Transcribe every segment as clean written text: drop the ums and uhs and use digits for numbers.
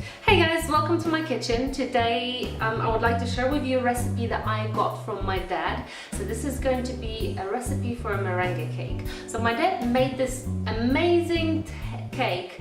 Hey guys, welcome to my kitchen. Today I would like to share with you a recipe that I got from my dad. So this is going to be a recipe for a meringue cake. So my dad made this amazing cake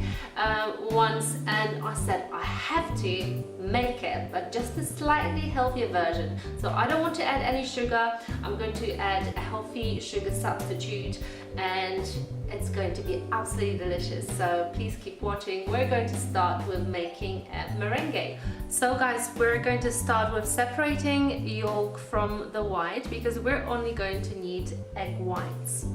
once, and I said I have to make it, but just a slightly healthier version. So I don't want to add any sugar. I'm going to add a healthy sugar substitute, and it's going to be absolutely delicious. So please keep watching. We're going to start with making a meringue. So guys, we're going to start with separating yolk from the white, because we're only going to need egg whites.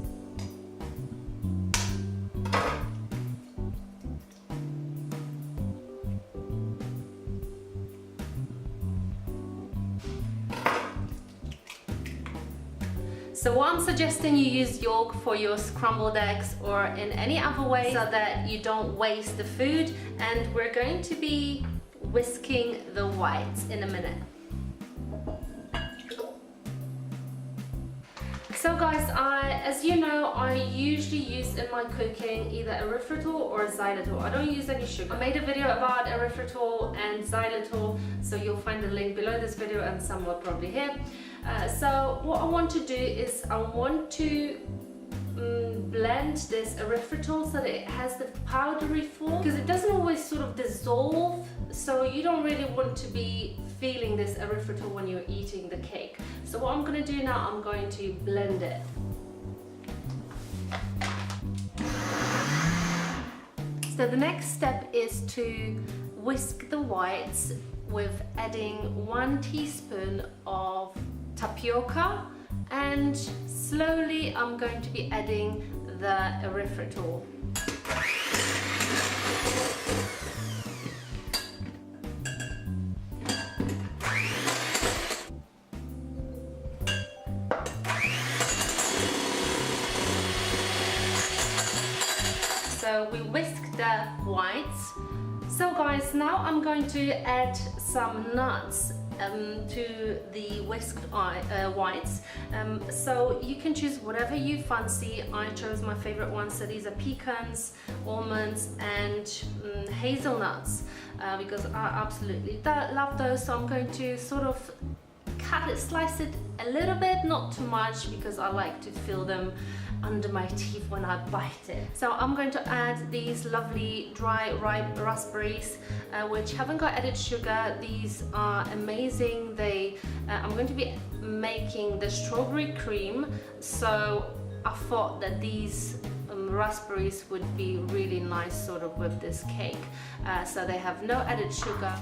So what I'm suggesting, you use yolk for your scrambled eggs or in any other way so that you don't waste the food, and we're going to be whisking the whites in a minute. So guys, as you know, I usually use in my cooking either erythritol or xylitol. I don't use any sugar. I made a video about erythritol and xylitol, so you'll find the link below this video and somewhere probably here. So what I want to do is I want to blend this erythritol so that it has the powdery form, because it doesn't always sort of dissolve, so you don't really want to be feeling this erythritol when you're eating the cake. So what I'm going to do now, I'm going to blend it. So the next step is to whisk the whites with adding 1 teaspoon of tapioca, and slowly I'm going to be adding the erythritol. So we whisk the whites. So guys, now I'm going to add some nuts to the whisked whites. So you can choose whatever you fancy. I chose my favorite ones. So these are pecans, almonds, and hazelnuts, because I absolutely love those. So I'm going to sort of slice it a little bit, not too much, because I like to feel them under my teeth when I bite it. So I'm going to add these lovely dry ripe raspberries, which haven't got added sugar. These are amazing. I'm going to be making the strawberry cream, so I thought that these raspberries would be really nice sort of with this cake. So they have no added sugar.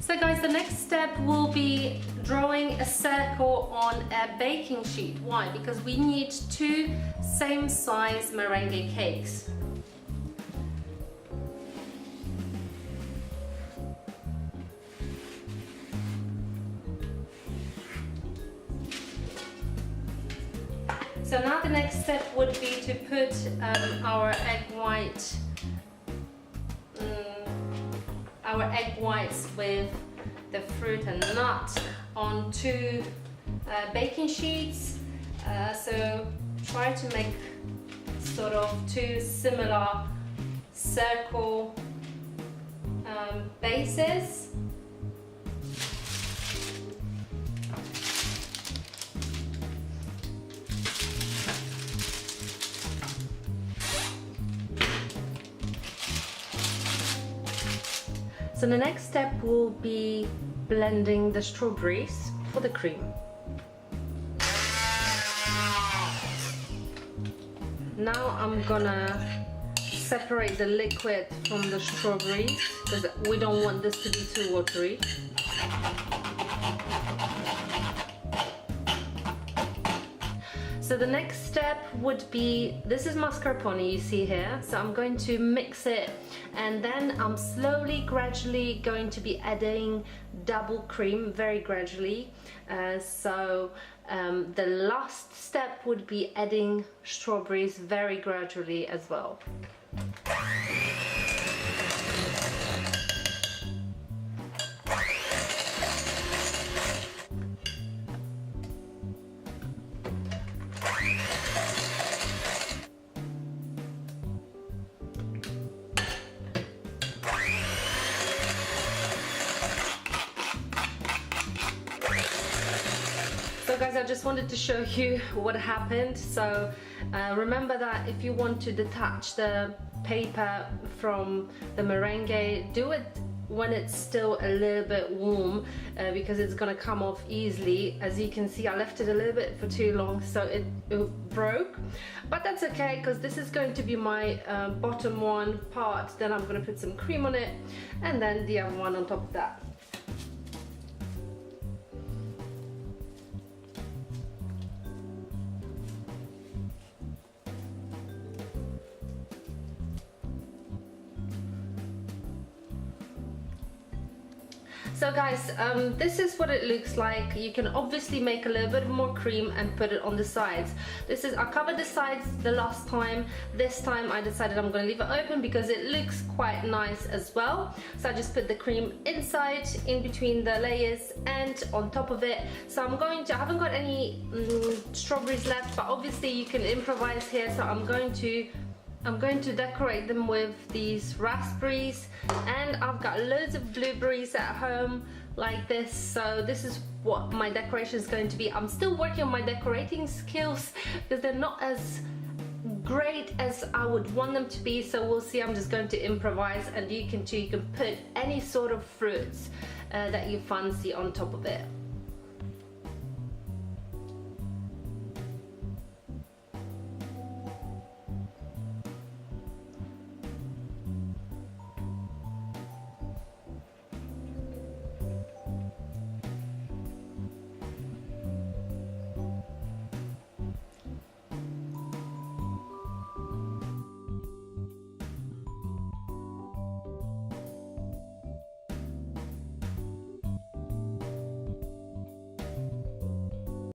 So guys, the next step will be drawing a circle on a baking sheet. Why? Because we need 2 same size meringue cakes. So now the next step would be to put our egg whites with the fruit and nut on 2 baking sheets. So try to make sort of 2 similar circle bases. So the next step will be blending the strawberries for the cream. Now I'm gonna separate the liquid from the strawberries, because we don't want this to be too watery. So the next step would be, this is mascarpone you see here, so I'm going to mix it, and then I'm slowly, gradually going to be adding double cream, very gradually. The last step would be adding strawberries very gradually as well. So guys, I just wanted to show you what happened. So remember that if you want to detach the paper from the meringue, do it when it's still a little bit warm, because it's gonna come off easily. As you can see, I left it a little bit for too long, so it broke, but that's okay, because this is going to be my bottom one part. Then I'm gonna put some cream on it, and then the other one on top of that. So guys, this is what it looks like. You can obviously make a little bit more cream and put it on the sides. I covered the sides the last time. This time I decided I'm going to leave it open because it looks quite nice as well. So I just put the cream inside, in between the layers and on top of it. So I haven't got any strawberries left, but obviously you can improvise here. So I'm going to decorate them with these raspberries, and I've got loads of blueberries at home like this. So this is what my decoration is going to be. I'm still working on my decorating skills because they're not as great as I would want them to be, so we'll see. I'm just going to improvise, and you can put any sort of fruits that you fancy on top of it.